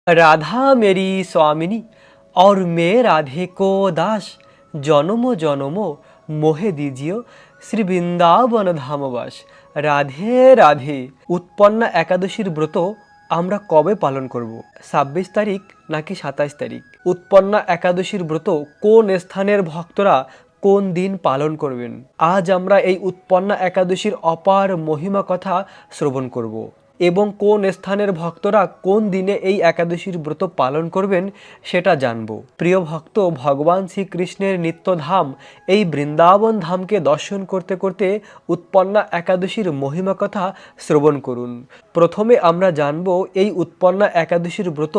राधा मेरी स्वामिनी और मैं राधे को दास, जन्मो जन्मो मोहे दीजियो শ্রী বৃন্দাবন ধামবাস। রাধে রাধে। উৎপন্না একাদশীর ব্রত আমরা কবে পালন করব? ২৬ তারিখ নাকি ২৭ তারিখ? উৎপন্না একাদশীর ব্রত কোন স্থানের ভক্তরা কোন দিন পালন করবেন? আজ আমরা এই উৎপন্না একাদশীর অপার মহিমা কথা শ্রবণ করব এবং কোন স্থানের ভক্তরা কোন দিনে এই একাদশীর ব্রত পালন করবেন সেটা জানব। প্রিয় ভক্ত, ভগবান শ্রীকৃষ্ণের নিত্যধাম এই বৃন্দাবন ধামকে দর্শন করতে করতে উৎপন্না একাদশীর মহিমা কথা শ্রবণ করুন। প্রথমে আমরা জানব এই উৎপন্না একাদশীর ব্রত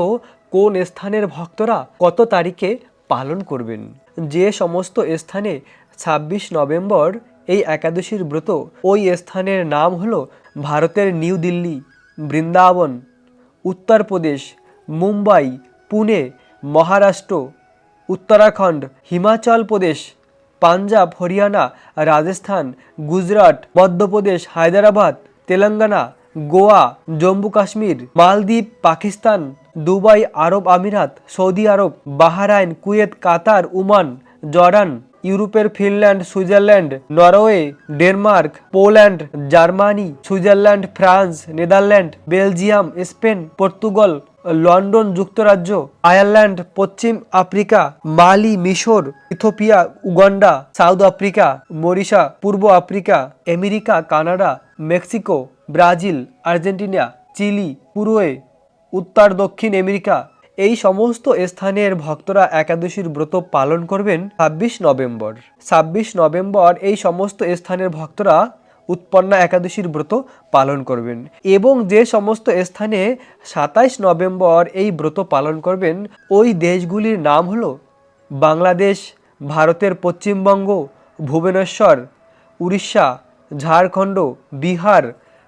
কোন স্থানের ভক্তরা কত তারিখে পালন করবেন। যে সমস্ত স্থানে ২৬ নভেম্বর এই একাদশীর ব্রত, ওই স্থানের নাম হলো ভারতের নিউ দিল্লি, বৃন্দাবন, উত্তরপ্রদেশ, মুম্বাই, পুনে, মহারাষ্ট্র, উত্তরাখণ্ড, হিমাচল প্রদেশ, পাঞ্জাব, হরিয়ানা, রাজস্থান, গুজরাট, মধ্যপ্রদেশ, হায়দ্রাবাদ, তেলেঙ্গানা, গোয়া, জম্মু কাশ্মীর, মালদ্বীপ, পাকিস্তান, দুবাই, আরব আমিরাত, সৌদি আরব, Bahrain, Kuwait, Qatar, Oman, Jordan, ইউরোপের Finland, Switzerland, Norway, Denmark, Poland, Germany, Switzerland, France, Netherland, Belgium, Spain, Portugal, London যুক্তরাজ্য, আয়ারল্যান্ড, পশ্চিম আফ্রিকা, মালি, মিশর, ইথিওপিয়া, উগান্ডা, সাউথ আফ্রিকা, মরিশা, পূর্ব Africa, America, Canada, Mexico, Brazil, Argentina, Chile, Uruguay, উত্তর দক্ষিণ America, এই সমস্ত স্থানের ভক্তরা একাদশীর ব্রত পালন করবেন ২৬ নভেম্বর। ২৬ নভেম্বর এই সমস্ত স্থানের ভক্তরা উৎপন্না একাদশীর ব্রত পালন করবেন এবং যে সমস্ত স্থানে ২৭ নভেম্বর এই ব্রত পালন করবেন ওই দেশগুলির নাম হলো বাংলাদেশ, ভারতের Paschimbanga, Bhubaneswar, Orissa, Jharkhand, Bihar,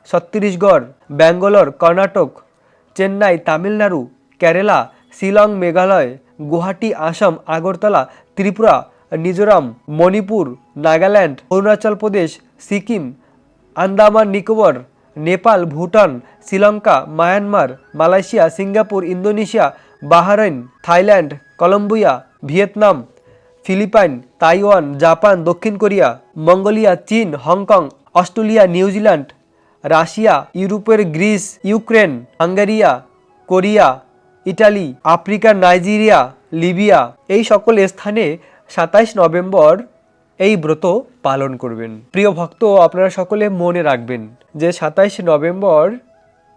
Chhattisgarh, Bangalore, Karnataka, Chennai, Tamil Nadu, Kerala, Shillong, Meghalaya, Guwahati, Assam, Agartala, Tripura, Mizoram, Manipur, Nagaland, Arunachal Pradesh, Sikkim, Andaman Nicobar, Nepal, Bhutan, Sri Lanka, Myanmar, Malaysia, Singapore, Indonesia, Bahrain, Thailand, Colombia, Vietnam, Philippine, Taiwan, Japan, দক্ষিণ কোরিয়া, মঙ্গোলিয়া, চীন, হংকং, অস্ট্রেলিয়া, নিউজিল্যান্ড, রাশিয়া, ইউরোপের গ্রিস, ইউক্রেন, হাঙ্গেরিয়া, কোরিয়া, ইটালি, আফ্রিকার নাইজেরিয়া, লিবিয়া, এই সকল স্থানে ২৭ নভেম্বর এই ব্রত পালন করবেন। প্রিয় ভক্ত, আপনারা সকলে মনে রাখবেন যে ২৭ নভেম্বর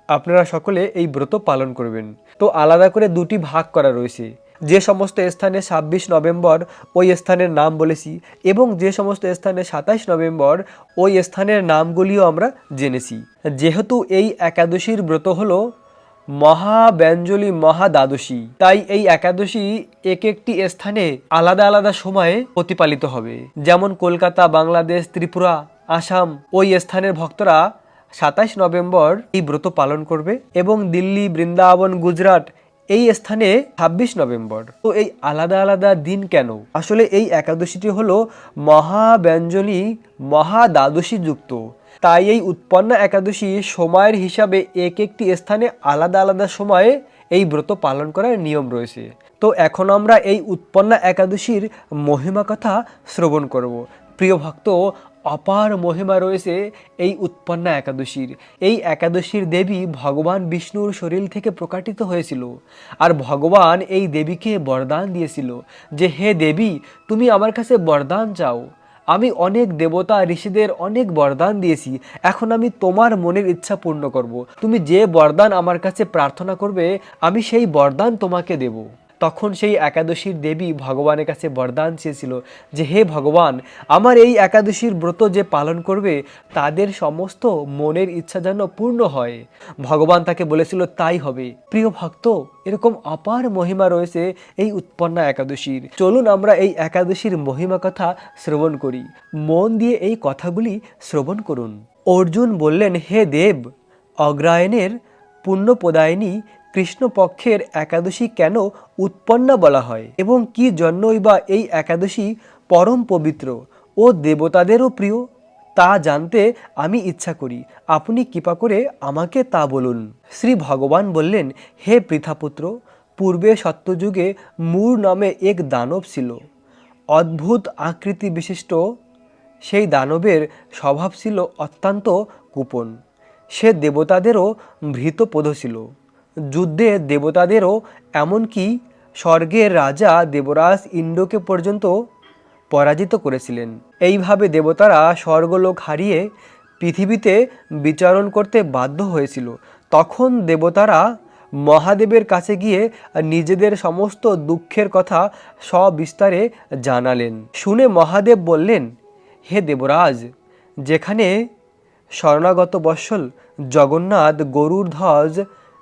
আপনারা সকলে এই ব্রত পালন করবেন। তো আলাদা করে দুটি ভাগ করা রয়েছে। যে সমস্ত স্থানে ২৬ নভেম্বর ওই স্থানের নাম বলেছি এবং যে সমস্ত স্থানে ২৭ নভেম্বর ওই স্থানের নামগুলিও আমরা জেনেছি। যেহেতু এই একাদশীর ব্রত হলো মহাব্যঞ্জলি মহাদ্বাদশী, তাই এই একাদশী এক একটি স্থানে আলাদা আলাদা সময়ে প্রতিপালিত হবে। যেমন কলকাতা, বাংলাদেশ, ত্রিপুরা, আসাম, ওই স্থানের ভক্তরা ২৭ নভেম্বর এই ব্রত পালন করবে এবং দিল্লি, বৃন্দাবন, গুজরাট এই স্থানে ২৬ নভেম্বর। তো এই আলাদা আলাদা দিন কেন? আসলে এই একাদশীটি হলো মহাব্যঞ্জনী মহাদ্বাদশী যুক্ত, তাই এই উৎপন্না একাদশী সময়ের হিসাবে এক একটি স্থানে আলাদা আলাদা সময়ে এই ব্রত পালন করার নিয়ম রয়েছে। তো এখন আমরা এই উৎপন্না একাদশীর মহিমা কথা শ্রবণ করব। প্রিয় ভক্ত, অপার মহিমা রয়েছে এই উৎপন্না একাদশীর। এই একাদশীর দেবী ভগবান বিষ্ণুর শরীর থেকে প্রকাশিত হয়েছিল আর ভগবান এই দেবীকে বরদান দিয়েছিল যে হে দেবী, তুমি আমার কাছে বরদান চাও। আমি অনেক দেবতা ঋষিদের অনেক বরদান দিয়েছি, এখন আমি তোমার মনের ইচ্ছা পূর্ণ করব। তুমি যে বরদান আমার কাছে প্রার্থনা করবে আমি সেই বরদান তোমাকে দেব। তখন সেই একাদশীর দেবী ভগবানের কাছে বরদান চেয়েছিল যে হে ভগবান, আমার এই একাদশীর ব্রত যে পালন করবে তাদের সমস্ত মনের ইচ্ছা যেন পূর্ণ হয়। ভগবান তাকে বলেছিল তাই হবে। প্রিয় ভক্ত, এরকম অপার মহিমা রয়েছে এই উৎপন্না একাদশীর। চলুন আমরা এই একাদশীর মহিমা কথা শ্রবণ করি। মন দিয়ে এই কথাগুলি শ্রবণ করুন। অর্জুন বললেন, হে দেব, অগ্রহায়ণের পুণ্যপ্রদায়িনী কৃষ্ণপক্ষের একাদশী কেন উৎপন্না বলা হয় এবং কি জন্যই বা এই একাদশী পরম পবিত্র ও দেবতাদেরও প্রিয় তা জানতে আমি ইচ্ছা করি। আপনি কৃপা করে আমাকে তা বলুন। শ্রী ভগবান বললেন, হে পৃথাপুত্র, পূর্বে সত্যযুগে মূর নামে এক দানব ছিল। অদ্ভুত আকৃতি বিশিষ্ট সেই দানবের স্বভাব ছিল অত্যন্ত কুপন। সে দেবতাদেরও ভীতপ্রদ ছিল। যুদ্ধে দেবতাদেরও, এমনকি স্বর্গের রাজা দেবরাজ ইন্দ্রকে পর্যন্ত পরাজিত করেছিলেন। এইভাবে দেবতারা স্বর্গলোক হারিয়ে পৃথিবীতে বিচরণ করতে বাধ্য হয়েছিল। তখন দেবতারা মহাদেবের কাছে গিয়ে নিজেদের সমস্ত দুঃখের কথা সবিস্তারে জানালেন। শুনে মহাদেব বললেন, হে দেবরাজ, যেখানে শরণাগত বৎসল জগন্নাথ গরুর ধ্বজ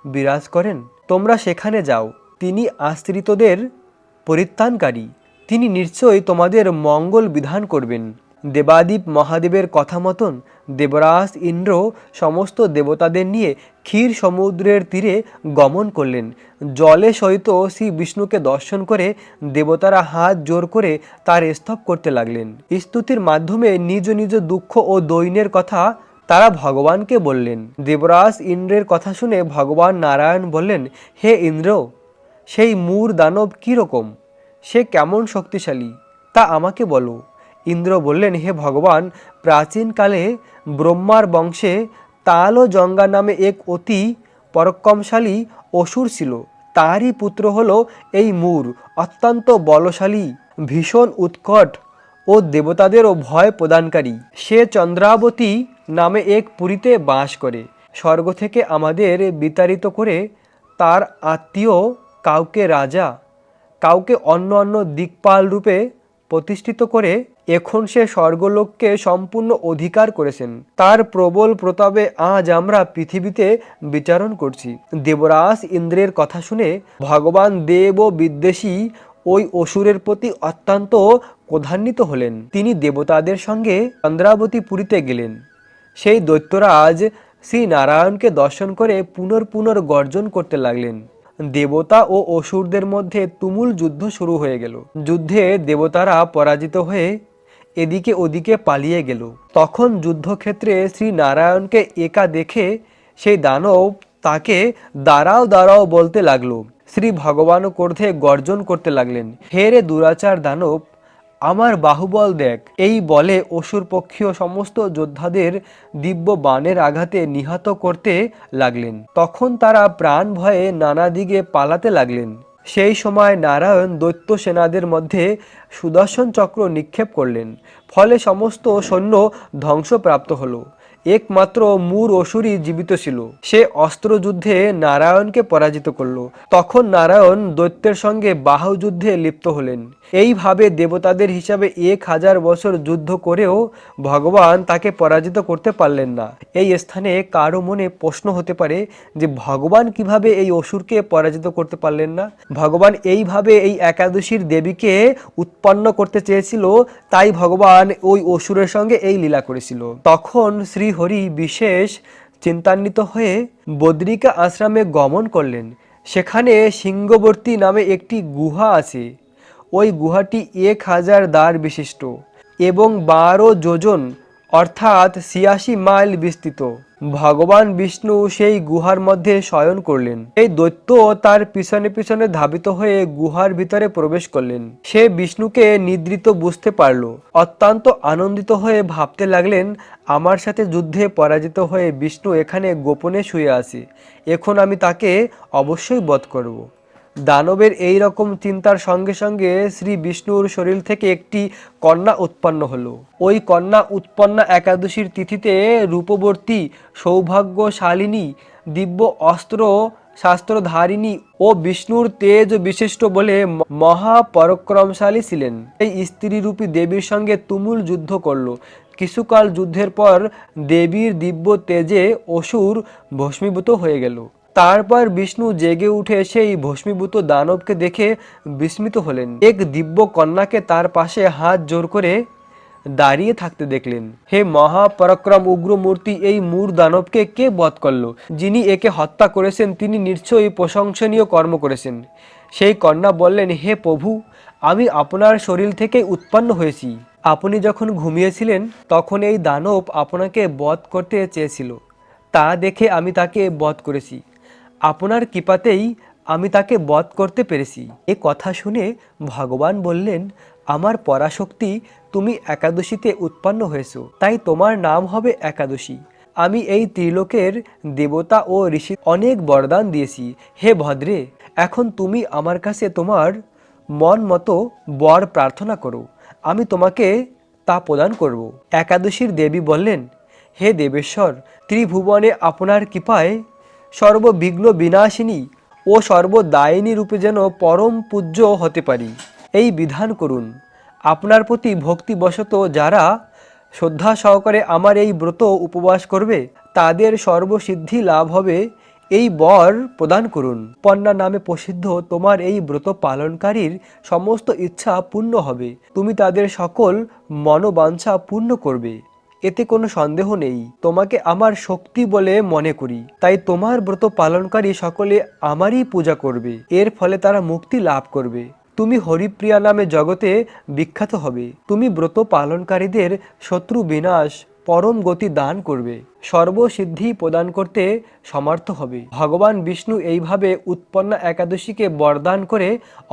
বিরাজ করেন, তোমরা সেখানে যাও। তিনি আশ্রিতদের পরিত্রাণকারী, তিনি নিশ্চয়ই তোমাদের মঙ্গল বিধান করবেন। দেবাদিপ মহাদেবের কথা মতন দেবরাজ ইন্দ্র সমস্ত দেবতাদের নিয়ে ক্ষীর সমুদ্রের তীরে গমন করলেন। জলে সহিত শ্রী বিষ্ণুকে দর্শন করে দেবতারা হাত জোর করে তার স্তব করতে লাগলেন। স্তুতির মাধ্যমে নিজ নিজ দুঃখ ও দৈন্যের কথা তারা ভগবানকে বললেন। দেবরাজ ইন্দ্রের কথা শুনে ভগবান নারায়ণ বললেন, হে ইন্দ্র, সেই মূর দানব কীরকম? সে কেমন শক্তিশালী তা আমাকে বলো। ইন্দ্র বললেন, হে ভগবান, প্রাচীনকালে ব্রহ্মার বংশে তাল ও জঙ্গা নামে এক অতি পরাক্রমশালী অসুর ছিল। তারই পুত্র হলো এই মূর, অত্যন্ত বলশালী, ভীষণ উৎকট ও দেবতাদেরও ভয় প্রদানকারী। সে চন্দ্রাবতী নামে এক পুরীতে বাস করে। স্বর্গ থেকে আমাদের বিতাড়িত করে তার আত্মীয় কাউকে রাজা, কাউকে অন্য অন্য দিকপাল রূপে প্রতিষ্ঠিত করে এখন সে স্বর্গলোককে সম্পূর্ণ অধিকার করেছেন। তার প্রবল প্রতাপে আজ আমরা পৃথিবীতে বিচরণ করছি। দেবরাজ ইন্দ্রের কথা শুনে ভগবান দেব ও বিদ্বেষী ওই অসুরের প্রতি অত্যন্ত ক্রোধান্বিত হলেন। তিনি দেবতাদের সঙ্গে চন্দ্রাবতী পুরীতে গেলেন। সেই দৈত্যরাজ শ্রী নারায়ণকে দর্শন করে পুনর্ গর্জন করতে লাগলেন। দেবতা ও অসুরদের মধ্যে তুমুল যুদ্ধ শুরু হয়ে গেল। যুদ্ধে দেবতারা পরাজিত হয়ে এদিকে ওদিকে পালিয়ে গেল। তখন যুদ্ধক্ষেত্রে শ্রী নারায়ণকে একা দেখে সেই দানব তাকে দাঁড়াও দাঁড়াও বলতে লাগলো। শ্রী ভগবান ক্রোধে গর্জন করতে লাগলেন, হে রে দুরাচার দানব, আমার বাহুবল দেখ। এই বলে অসুর পক্ষীয় সমস্ত যোদ্ধাদের দিব্য বাণের আঘাতে নিহত করতে লাগলেন। তখন তারা প্রাণ ভয়ে নানা দিকে পালাতে লাগলেন। সেই সময় নারায়ণ দৈত্য সেনাদের মধ্যে সুদর্শন চক্র নিক্ষেপ করলেন। ফলে সমস্ত সৈন্য ধ্বংসপ্রাপ্ত হলো। একমাত্র মূর অসুরই জীবিত ছিল। সে অস্ত্রযুদ্ধে নারায়ণকে পরাজিত করল। তখন নারায়ণ দৈত্যের সঙ্গে বাহুযুদ্ধে লিপ্ত হলেন। এইভাবে দেবতাদের হিসাবে 1000 বছর যুদ্ধ করেও ভগবান তাকে পরাজিত করতে পারলেন না। এই স্থানে কারো মনে প্রশ্ন হতে পারে যে ভগবান কিভাবে এই অসুরকে পরাজিত করতে পারলেন না? ভগবান এইভাবে এই একাদশীর দেবীকে উৎপন্ন করতে চেয়েছিল, তাই ভগবান ওই অসুরের সঙ্গে এই লীলা করেছিল। তখন শ্রীহরি বিশেষ চিন্তান্বিত হয়ে বদ্রিকা আশ্রমে গমন করলেন। সেখানে সিংহবর্তী নামে একটি গুহা আছে। ওই গুহাটি 1000 দ্বার বিশিষ্ট এবং 12 যোজন অর্থাৎ 86 মাইল বিস্তৃত। ভগবান বিষ্ণু সেই গুহার মধ্যে শয়ন করলেন। এই দৈত্য তার পিছনে পিছনে ধাবিত হয়ে গুহার ভিতরে প্রবেশ করলেন। সে বিষ্ণুকে নিদ্রিত বুঝতে পারল। অত্যন্ত আনন্দিত হয়ে ভাবতে লাগলেন, আমার সাথে যুদ্ধে পরাজিত হয়ে বিষ্ণু এখানে গোপনে শুয়ে আছে, এখন আমি তাকে অবশ্যই বধ করব। দানবের এই রকম চিন্তার সঙ্গে সঙ্গে শ্রী বিষ্ণুর শরীর থেকে একটি কন্যা উৎপন্ন হলো। ওই কন্যা উৎপন্না একাদশীর তিথিতে রূপবর্তী, সৌভাগ্যশালিনী, দিব্য অস্ত্র শাস্ত্রধারিণী ও বিষ্ণুর তেজ বিশিষ্ট বলে মহাপরাক্রমশালী ছিলেন। এই স্ত্রীরূপী দেবীর সঙ্গে তুমুল যুদ্ধ করল। কিছুকাল যুদ্ধের পর দেবীর দিব্য তেজে অসুর ভস্মীভূত হয়ে গেল। তারপর বিষ্ণু জেগে উঠে সেই ভস্মীভূত দানবকে দেখে বিস্মিত হলেন। এক দিব্য কন্যাকে তার পাশে হাত জোর করে দাঁড়িয়ে থাকতে দেখলেন। হে মহাপরাক্রম উগ্রমূর্তি, এই মূর দানবকে কে বধ করল? যিনি একে হত্যা করেছেন তিনি নিশ্চয়ই প্রশংসনীয় কর্ম করেছেন। সেই কন্যা বললেন, হে প্রভু, আমি আপনার শরীর থেকে উৎপন্ন হয়েছি। আপনি যখন ঘুমিয়েছিলেন তখন এই দানব আপনাকে বধ করতে চেয়েছিল। তা দেখে আমি তাকে বধ করেছি। আপনার কৃপাতেই আমি তাকে বধ করতে পেরেছি। এ কথা শুনে ভগবান বললেন, আমার পরাশক্তি, তুমি একাদশীতে উৎপন্ন হয়েছ, তাই তোমার নাম হবে একাদশী। আমি এই ত্রিলোকের দেবতা ও ঋষি অনেক বরদান দিয়েছি। হে ভদ্রে, এখন তুমি আমার কাছে তোমার মন মতো বর প্রার্থনা করো, আমি তোমাকে তা প্রদান করব। একাদশীর দেবী বললেন, হে দেবেশ্বর, ত্রিভুবনে আপনার কৃপায় সর্ববিঘ্ন বিনাশিনী ও সর্বদায়িনী রূপে যেন পরম পূজ্য হতে পারি, এই বিধান করুন। আপনার প্রতি ভক্তিবশত যারা শ্রদ্ধা সহকারে আমার এই ব্রত উপবাস করবে, তাদের সর্বসিদ্ধি লাভ হবে, এই বর প্রদান করুন। পন্না নামে প্রসিদ্ধ তোমার এই ব্রত পালনকারীর সমস্ত ইচ্ছা পূর্ণ হবে, তুমি তাদের সকল মনোবাঞ্ছা পূর্ণ করবে, এতে কোনো সন্দেহ নেই। তোমাকে আমার শক্তি বলে মনে করি, তাই তোমার ব্রত পালনকারী সকলে আমারই পূজা করবে, এর ফলে তারা মুক্তি লাভ করবে। তুমি হরিপ্রিয়া নামে জগতে বিখ্যাত হবে, তুমি ব্রত পালনকারীদের শত্রু বিনাশ, পরম গতি দান করবে, সর্বসিদ্ধি প্রদান করতে সমর্থ হবে। ভগবান বিষ্ণু এইভাবে উৎপন্না একাদশীকে বরদান করে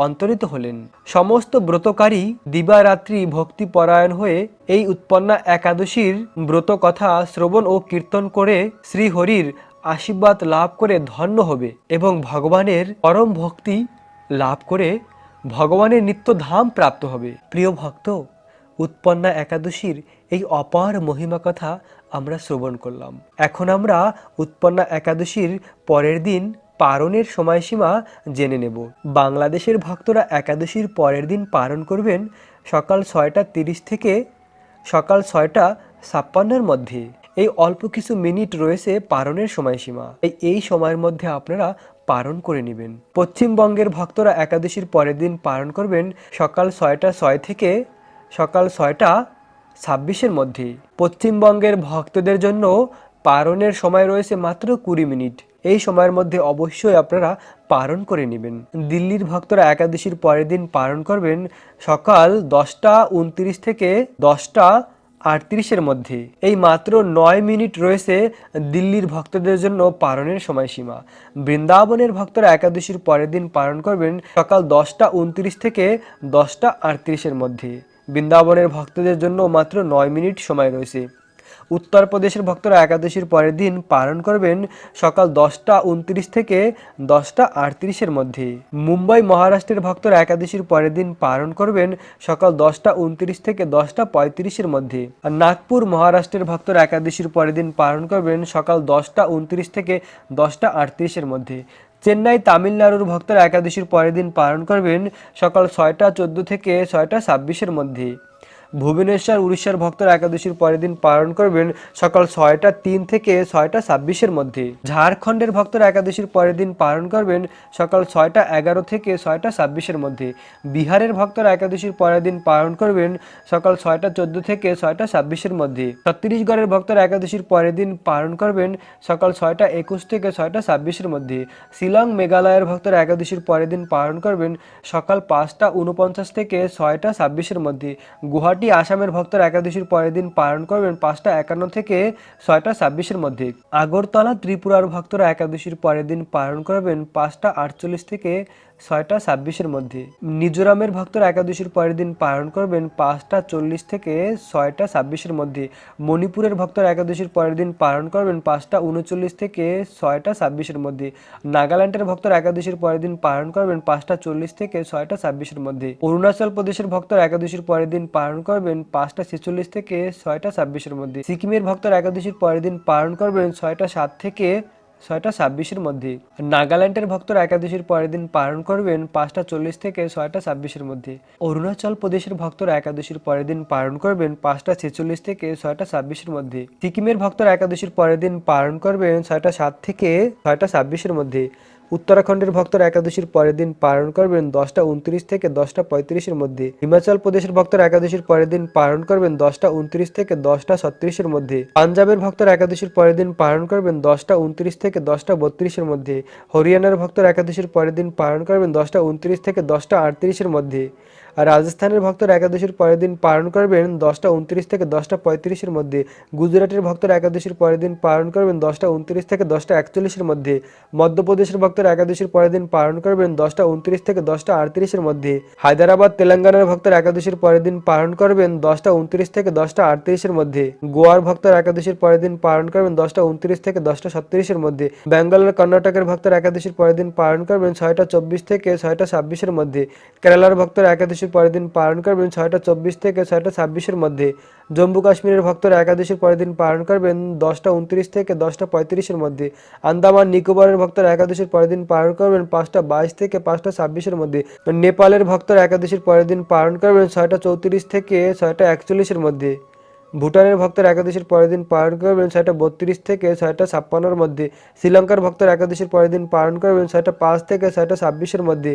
অন্তরিত হলেন। সমস্ত ব্রতকারী দিবারাত্রি ভক্তিপরায়ণ হয়ে এই উৎপন্না একাদশীর ব্রত কথা শ্রবণ ও কীর্তন করে শ্রীহরির আশীর্বাদ লাভ করে ধন্য হবে এবং ভগবানের পরম ভক্তি লাভ করে ভগবানের নিত্য ধাম প্রাপ্ত হবে। প্রিয় ভক্ত, উৎপন্না একাদশীর এই অপার মহিমা কথা আমরা শ্রবণ করলাম। এখন আমরা উৎপন্না একাদশীর পরের দিন পারণের সময়সীমা জেনে নেব। বাংলাদেশের ভক্তরা একাদশীর পরের দিন পারণ করবেন সকাল 6:30 থেকে সকাল 6:56 মধ্যে। এই অল্প কিছু মিনিট রয়েছে পারণের সময়সীমা, এই সময়ের মধ্যে আপনারা পারণ করে নেবেন। পশ্চিমবঙ্গের ভক্তরা একাদশীর পরের দিন পারণ করবেন সকাল 6:06 থেকে সকাল 6:26 মধ্যে। পশ্চিমবঙ্গের ভক্তদের জন্য পারণের সময় রয়েছে মাত্র 20 মিনিট, এই সময়ের মধ্যে অবশ্যই আপনারা পারণ করে নেবেন। দিল্লির ভক্তরা একাদশীর পরের দিন পারণ করবেন সকাল 10:29 থেকে 10:38 মধ্যে। এই মাত্র 9 মিনিট রয়েছে দিল্লির ভক্তদের জন্য পারণের সময়সীমা। বৃন্দাবনের ভক্তরা একাদশীর পরের দিন পারণ করবেন সকাল 10:29 থেকে 10:38 মধ্যে। বৃন্দাবনের ভক্তদের জন্য মাত্র 9 মিনিট সময় রয়েছে। উত্তরপ্রদেশের ভক্তরা একাদশীর পরের দিন পালন করবেন সকাল 10:29 থেকে 10:38 মধ্যে। মুম্বাই মহারাষ্ট্রের ভক্তরা একাদশীর পরের দিন পালন করবেন সকাল 10:29 থেকে 10:35 মধ্যে। আর নাগপুর মহারাষ্ট্রের ভক্তরা একাদশীর পরের দিন পালন করবেন সকাল 10:29 থেকে 10:38 মধ্যে। চেন্নাই তামিলনাড়ুর ভক্তরা একাদশীর পরের দিন পালন করবেন সকাল 6:14 থেকে 6:26 মধ্যে। ভুবনেশ্বর উড়িষ্যার ভক্তরা একাদশীর পরের দিন পালন করবেন সকাল 6:03 থেকে 6:26 মধ্যে। ঝাড়খণ্ডের ভক্তরা একাদশীর পরের দিন পালন করবেন সকাল 6:11 থেকে 6:26 মধ্যে। বিহারের ভক্তরা একাদশীর পরের দিন পালন করবেন সকাল 6:14 থেকে 6:26 মধ্যে। ছত্তিশগড়ের ভক্তরা একাদশীর পরের দিন পালন করবেন সকাল 6:21 থেকে 6:26 মধ্যে। শিলং মেঘালয়ের ভক্তরা একাদশীর পরের দিন পালন করবেন সকাল 5:49 থেকে 6:26 মধ্যে। গুয়াহাটি আসামের ভক্তরা একাদশীর পরের দিন পালন করবেন 5:51 থেকে 6:26 মধ্যে। আগরতলা ত্রিপুরার ভক্তরা একাদশীর পরের দিন পালন করবেন 5:48 থেকে 6:26 মধ্যে। মিজোরামের ভক্তরা একাদশীর পরের দিন পালন করবেন 5:40 থেকে 6:26 মধ্যে। মণিপুরের ভক্তরা একাদশীর পরের দিন পালন করবেন 5:39 থেকে 6:26 মধ্যে। নাগাল্যান্ডের ভক্তরা একাদশীর পরের দিন পালন করবেন 5:40 থেকে 6:26 মধ্যে। অরুণাচল প্রদেশের ভক্তরা একাদশীর পরের দিন পালন করবেন 5:46 থেকে 6:26 মধ্যে। সিকিমের ভক্তরা একাদশীর পরের দিন পালন করবেন 6:07 থেকে 6:26 মধ্যে। নাগাল্যান্ডের ভক্তরা একাদশীর পরের দিন পালন করবেন 5:40 থেকে 6:26 মধ্যে। অরুণাচল প্রদেশের ভক্তরা একাদশীর পরের দিন পালন করবেন 5:46 থেকে 6:26 মধ্যে। সিকিমের ভক্তরা একাদশীর পরের দিন পালন করবেন 6:07 থেকে 6:26 মধ্যে। উত্তরাখণ্ডের ভক্তরা একাদশীর পরের দিন পালন করবেন 10:29 থেকে 10:35 মধ্যে। হিমাচল প্রদেশের ভক্তরা একাদশীর পরের দিন পালন করবেন 10:29 থেকে 10:36 মধ্যে। পাঞ্জাবের ভক্তরা একাদশীর পরের দিন পালন করবেন 10:29 থেকে 10:32 মধ্যে। হরিয়ানার ভক্তরা একাদশীর পরের দিন পালন করবেন 10:29 থেকে 10:38 মধ্যে। আর রাজস্থানের ভক্তরা একাদশীর পরের দিন পালন করবেন 10টা 29 থেকে 10টা 35-এর মধ্যে। গুজরাটের ভক্তরা একাদশীর পরের দিন পালন করবেন 10টা 29 থেকে 10টা 41-এর মধ্যে। মধ্যপ্রদেশের ভক্তরা একাদশীর পরের দিন পালন করবেন 10টা 29 থেকে 10টা 38-এর মধ্যে। হায়দ্রাবাদ তেলেঙ্গানার ভক্তরা একাদশীর পরের দিন পালন করবেন 10টা 29 থেকে 10টা 38-এর মধ্যে। গোয়ার ভক্তরা একাদশীর পরের দিন পালন করবেন 10টা 29 থেকে 10টা 37-এর মধ্যে। বেঙ্গলের কর্ণাটকের ভক্তরা একাদশীর পরের দিন পালন করবেন 6টা 24 থেকে 6টা 26-এর মধ্যে। কেরালার ভক্তরা একাদশীর পরের দিন পালন করবেন 6টা 24 থেকে 6টা 26-এর মধ্যে। জম্মু কাশ্মীরের ভক্তরা একাদশীর পরের দিন পালন করবেন 10টা 29 থেকে 10টা 35-এর মধ্যে। আন্দামান নিকোবরের ভক্তরা একাদশীর পরের দিন পালন করবেন 5টা 22 থেকে 5টা 26-এর মধ্যে। নেপালের ভক্তরা একাদশীর পরের দিন পালন করবেন 6টা 34 থেকে 6টা 41-এর মধ্যে। ভুটানের ভক্তরা একাদশীর পরের দিন পালন করবেন 6টা 32 থেকে 6টা 56-এর মধ্যে। শ্রীলঙ্কার ভক্তরা একাদশীর পরের দিন পালন করবেন 6টা 5 থেকে 6টা 26-এর মধ্যে।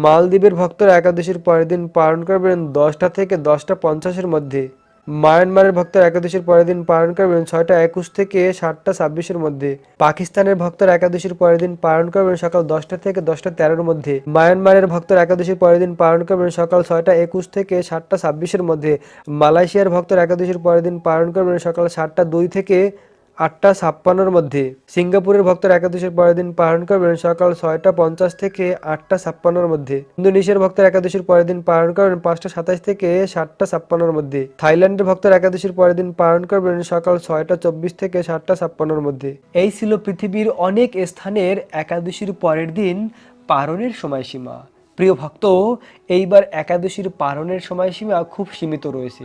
মালদ্বীপের ভক্তরা একাদশীর পরের দিন পালন করবেন 10টা থেকে 10টা 50-এর মধ্যে। মায়ানমারের ভক্তরা একাদশীর পরের দিন পালন করবেন 6টা 21 থেকে 7টা 26-এর মধ্যে। পাকিস্তানের ভক্তরা একাদশীর পরের দিন পালন করবেন সকাল 10টা থেকে 10টা 13-এর মধ্যে। মায়ানমারের ভক্তরা একাদশীর পরের দিন পালন করবেন সকাল 6টা 21 থেকে 7টা 26-এর মধ্যে। মালয়েশিয়ার ভক্তরা একাদশীর পরের দিন পালন করবেন সকাল 7টা 2 থেকে 8টা 56-এর মধ্যে। সিঙ্গাপুরের ভক্তরা একাদশীর পরের দিন পালন করবেন সকাল 6টা 50 থেকে 8টা 56-এর মধ্যে। ইন্দোনেশিয়ার ভক্তরা একাদশীর পরের দিন পালন করবেন 5টা 27 থেকে 7টা 56-এর মধ্যে। থাইল্যান্ডের ভক্তরা একাদশীর পরের দিন পালন করবেন সকাল 6টা 24 থেকে 7টা 56-এর মধ্যে। এই ছিল পৃথিবীর অনেক স্থানের একাদশীর পরের দিন পালনের সময়সীমা। প্রিয় ভক্ত, এইবার একাদশীর পালনের সময়সীমা খুব সীমিত রয়েছে,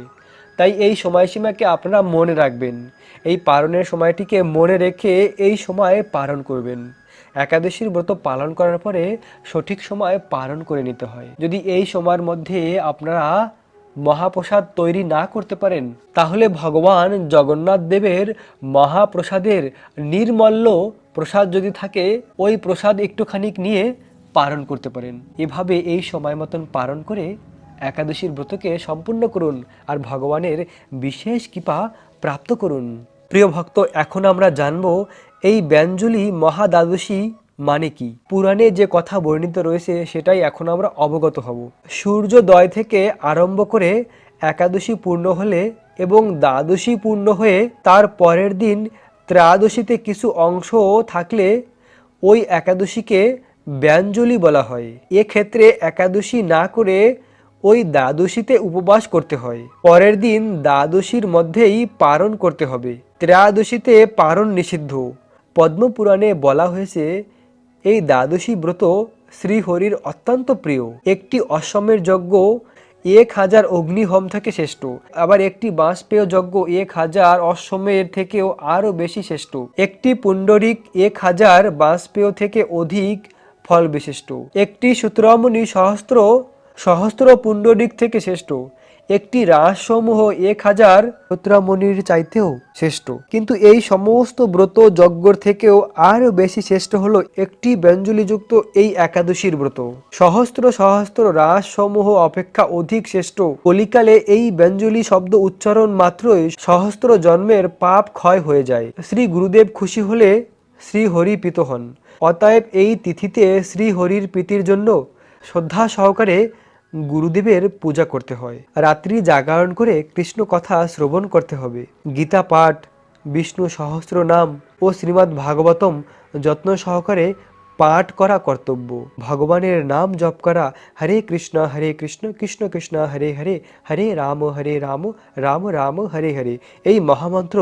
তাই এই সময়সীমাকে আপনারা মনে রাখবেন। এই পালনের সময়টিকে মনে রেখে এই সময়ে পালন করবেন। একাদশীর ব্রত পালন করার পরে সঠিক সময়ে পালন করে নিতে হয়। যদি এই সময়ের মধ্যে আপনারা মহাপ্রসাদ তৈরি না করতে পারেন, তাহলে ভগবান জগন্নাথ দেবের মহাপ্রসাদের নির্মল্য প্রসাদ যদি থাকে, ওই প্রসাদ একটুখানি নিয়ে পালন করতে পারেন। এভাবে এই সময় মতন পালন করে একাদশীর ব্রতকে সম্পূর্ণ করুন আর ভগবানের বিশেষ কৃপা প্রাপ্ত করুন। প্রিয় ভক্ত, এখন আমরা জানব এই ব্যঞ্জলি মহাদ্বাদশী মানে কি। পুরাণে যে কথা বর্ণিত রয়েছে সেটাই এখন আমরা অবগত হব। সূর্যোদয় থেকে আরম্ভ করে একাদশী পূর্ণ হলে এবং দ্বাদশী পূর্ণ হয়ে তার পরের দিন ত্রয়োদশীতে কিছু অংশ থাকলে ওই একাদশীকে ব্যঞ্জলি বলা হয়। এক্ষেত্রে একাদশী না করে ওই দ্বাদশীতে উপবাস করতে হয়। পরের দিন দ্বাদশীর মধ্যেই পারণ করতে হবে। ত্রয়োদশীতে পারণ নিষিদ্ধ। পদ্মপুরাণে বলা হয়েছে এই দ্বাদশী ব্রত শ্রীহরির অত্যন্ত প্রিয়। একটি অশ্বমের যজ্ঞ 1000 অগ্নিহোম থেকে শ্রেষ্ঠ, আবার একটি বাঁশপেয় যজ্ঞ 1000 অশ্বমের থেকেও আরও বেশি শ্রেষ্ঠ। একটি পুণ্ডরিক 1000 বাঁশপেয় থেকে অধিক ফল বিশিষ্ট। একটি সূত্রমণি সহস্র পুণ্ডরিক থেকে শ্রেষ্ঠ। একটি রাসসমূহ 1000 সূত্রমণির চাইতেও শ্রেষ্ঠ। কিন্তু এই সমস্ত ব্রত যজ্ঞর থেকেও আরও বেশি শ্রেষ্ঠ হলো একটি ব্যঞ্জলিযুক্ত এই একাদশীর ব্রত। সহস্র রাসসমূহ অপেক্ষা অধিক শ্রেষ্ঠ। কলিকালে এই ব্যঞ্জলি শব্দ উচ্চারণ মাত্রই সহস্র জন্মের পাপ ক্ষয় হয়ে যায়। শ্রী গুরুদেব খুশি হলে শ্রীহরি প্রীত হন। অতএব এই তিথিতে শ্রীহরির প্রীতির জন্য শ্রদ্ধা সহকারে গুরুদেবের পূজা করতে হয়। রাত্রি জাগরণ করে কৃষ্ণ কথা শ্রবণ করতে হবে। গীতা পাঠ, বিষ্ণু সহস্র নাম ও শ্রীমদ্ ভাগবতম যত্ন সহকারে পাঠ করা কর্তব্য। ভগবানের নাম জপ করা, হরে কৃষ্ণ কৃষ্ণ কৃষ্ণ হরে হরে, হরে রাম রাম রাম হরে হরে, এই মহামন্ত্র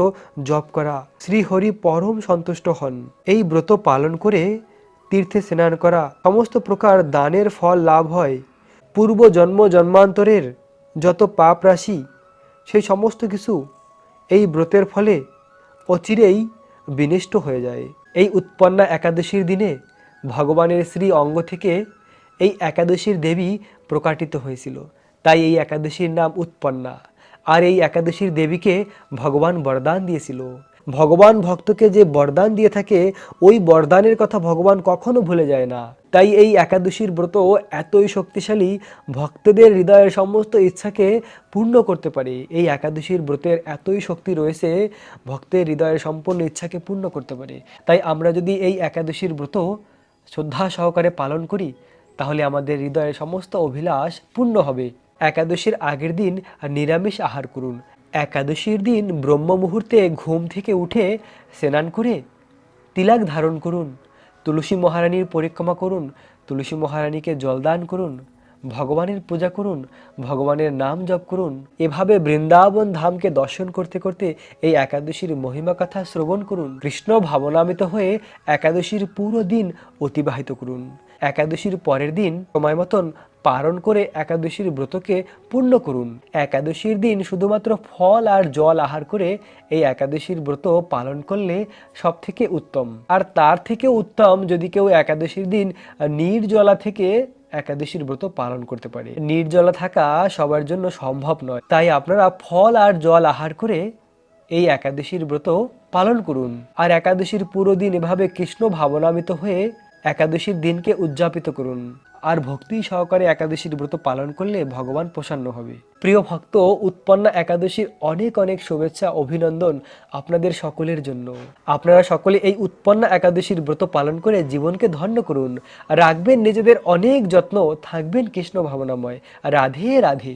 জপ করা। শ্রীহরি পরম সন্তুষ্ট হন। এই ব্রত পালন করে তীর্থে স্নান করা, সমস্ত প্রকার দানের ফল লাভ হয়। পূর্ব জন্মান্তরের যত পাপ রাশি সেই সমস্ত কিছু এই ব্রতের ফলে অচিরেই বিনষ্ট হয়ে যায়। এই উৎপন্না একাদশীর দিনে ভগবানের শ্রী অঙ্গ থেকে এই একাদশীর দেবী প্রকাটিত হয়েছিল, তাই এই একাদশীর নাম উৎপন্না। আর এই একাদশীর দেবীকে ভগবান বরদান দিয়েছিল। ভগবান ভক্তকে যে বরদান দিয়ে থাকে, ওই বরদানের কথা ভগবান কখনো ভুলে যায় না। তাই এই একাদশীর ব্রত এতই শক্তিশালী, ভক্তদের হৃদয়ের সমস্ত ইচ্ছাকে পূর্ণ করতে পারে। এই একাদশীর ব্রতের এতই শক্তি রয়েছে, ভক্তের হৃদয়ের সম্পূর্ণ ইচ্ছাকে পূর্ণ করতে পারে। তাই আমরা যদি এই একাদশীর ব্রত শ্রদ্ধা সহকারে পালন করি, তাহলে আমাদের হৃদয়ের সমস্ত অভিলাষ পূর্ণ হবে। একাদশীর আগের দিন নিরামিষ আহার করুন। একাদশীর দিন ব্রহ্ম মুহূর্তে ঘুম থেকে উঠে স্নান করে তিলক ধারণ করুন, তুলসী মহারানীর পরিক্রমা করুন, তুলসী মহারানীকে জলদান করুন, ভগবানের পূজা করুন, ভগবানের নাম জপ করুন। এভাবে বৃন্দাবন ধামকে দর্শন করতে করতে এই একাদশীর মহিমা কথা শ্রবণ করুন। কৃষ্ণ ভাবনামিত হয়ে একাদশীর পুরো দিন অতিবাহিত করুন। একাদশীর পরের দিন সময় মতন পালন করে একাদশীর ব্রতকে পূর্ণ করুন। একাদশীর দিন শুধুমাত্র ফল আর জল আহার করে এই একাদশীর ব্রত পালন করলে সব থেকে উত্তম। আর তার থেকে উত্তম যদি কেউ একাদশীর দিন নির্জলা থেকে একাদশীর ব্রত পালন করতে পারে। নির্জলা থাকা সবার জন্য সম্ভব নয়, তাই আপনারা ফল আর জল আহার করে এই একাদশীর ব্রত পালন করুন। আর একাদশীর পুরো দিন এভাবে কৃষ্ণ ভাবনামিত হয়ে একাদশীর দিনকে উদযাপিত করুন। আর ভক্তি সহকারে একাদশীর ব্রত পালন করলে ভগবান প্রসন্ন হবে। প্রিয় ভক্ত, উৎপন্না একাদশীর অনেক অনেক শুভেচ্ছা, অভিনন্দন আপনাদের সকলের জন্য। আপনারা সকলে এই উৎপন্না একাদশীর ব্রত পালন করে জীবনকে ধন্য করুন। রাখবেন নিজেদের অনেক যত্ন, থাকবেন কৃষ্ণ ভাবনাময়। রাধে রাধে।